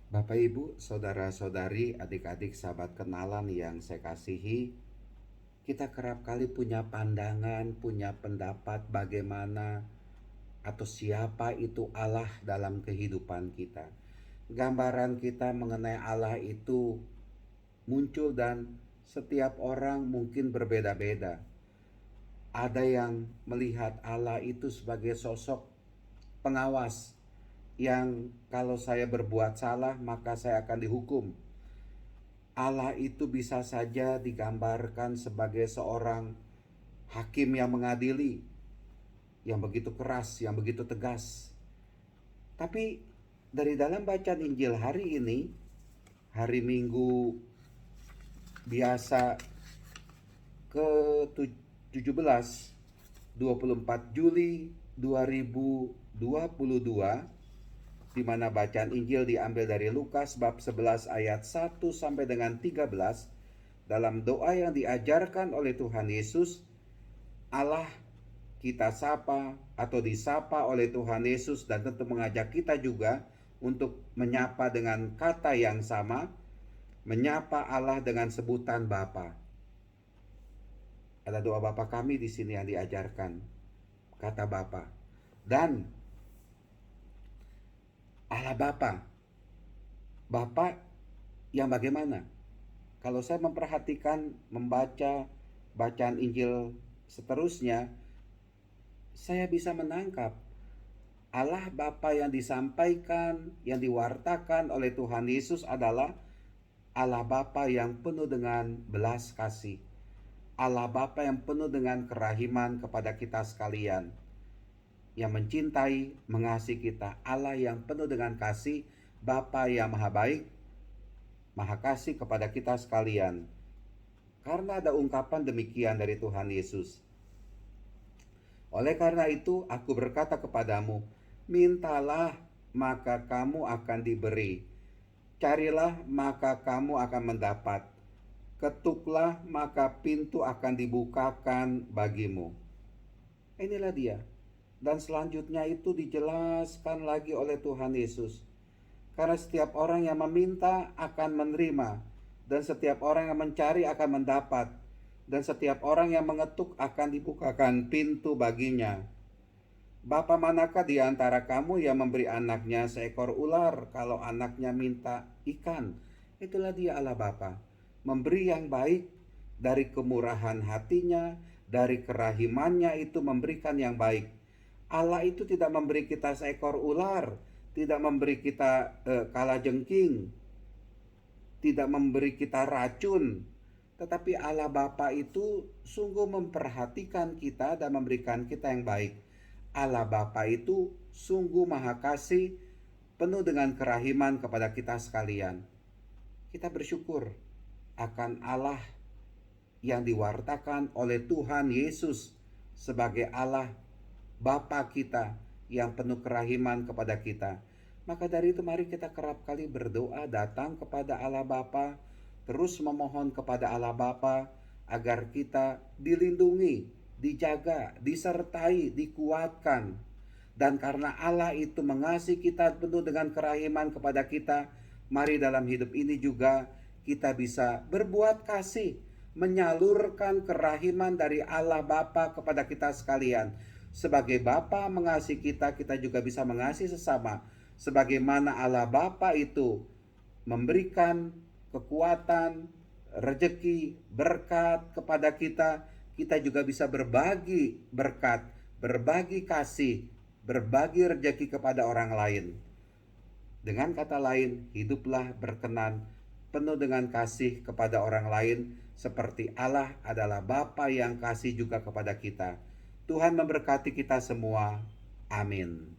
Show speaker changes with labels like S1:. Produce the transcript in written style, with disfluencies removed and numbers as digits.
S1: Bapak Ibu, saudara-saudari, adik-adik, sahabat kenalan yang saya kasihi, kita kerap kali punya pandangan, punya pendapat bagaimana atau siapa itu Allah dalam kehidupan kita. Gambaran kita mengenai Allah itu muncul dan setiap orang mungkin berbeda-beda. Ada yang melihat Allah itu sebagai sosok pengawas yang kalau saya berbuat salah maka saya akan dihukum. Allah itu bisa saja digambarkan sebagai seorang hakim yang mengadili, yang begitu keras, yang begitu tegas. Tapi dari dalam bacaan Injil hari ini, hari Minggu biasa ke-17, 24 Juli 2022, di mana bacaan Injil diambil dari Lukas bab 11 ayat 1 sampai dengan 13. Dalam doa yang diajarkan oleh Tuhan Yesus, Allah kita sapa atau disapa oleh Tuhan Yesus, dan tentu mengajak kita juga untuk menyapa dengan kata yang sama, menyapa Allah dengan sebutan Bapa. Ada doa Bapa kami di sini yang diajarkan, kata Bapa. Dan Allah Bapa, Bapa yang bagaimana? Kalau saya memperhatikan, membaca bacaan Injil seterusnya, saya bisa menangkap Allah Bapa yang disampaikan, yang diwartakan oleh Tuhan Yesus adalah Allah Bapa yang penuh dengan belas kasih. Allah Bapa yang penuh dengan kerahiman kepada kita sekalian, yang mencintai, mengasihi kita. Allah yang penuh dengan kasih, Bapa yang maha baik, maha kasih kepada kita sekalian. Karena ada ungkapan demikian dari Tuhan Yesus. Oleh karena itu, aku berkata kepadamu, mintalah maka kamu akan diberi. Carilah maka kamu akan mendapat. Ketuklah maka pintu akan dibukakan bagimu. Inilah dia. Dan selanjutnya itu dijelaskan lagi oleh Tuhan Yesus. Karena setiap orang yang meminta akan menerima, dan setiap orang yang mencari akan mendapat, dan setiap orang yang mengetuk akan dibukakan pintu baginya. Bapa manakah di antara kamu yang memberi anaknya seekor ular kalau anaknya minta ikan? Itulah dia Allah Bapa, memberi yang baik dari kemurahan hatinya, dari kerahimannya itu memberikan yang baik. Allah itu tidak memberi kita seekor ular, tidak memberi kita kalajengking, tidak memberi kita racun, tetapi Allah Bapa itu sungguh memperhatikan kita dan memberikan kita yang baik. Allah Bapa itu sungguh maha kasih, penuh dengan kerahiman kepada kita sekalian. Kita bersyukur akan Allah yang diwartakan oleh Tuhan Yesus sebagai Allah Bapa kita yang penuh kerahiman kepada kita. Maka dari itu mari kita kerap kali berdoa datang kepada Allah Bapa, terus memohon kepada Allah Bapa agar kita dilindungi, dijaga, disertai, dikuatkan. Dan karena Allah itu mengasihi kita penuh dengan kerahiman kepada kita, mari dalam hidup ini juga kita bisa berbuat kasih, menyalurkan kerahiman dari Allah Bapa kepada kita sekalian. Sebagai Bapa mengasihi kita, kita juga bisa mengasihi sesama. Sebagaimana Allah Bapa itu memberikan kekuatan, rezeki, berkat kepada kita, kita juga bisa berbagi berkat, berbagi kasih, berbagi rezeki kepada orang lain. Dengan kata lain, hiduplah berkenan, penuh dengan kasih kepada orang lain, seperti Allah adalah Bapa yang kasih juga kepada kita. Tuhan memberkati kita semua. Amin.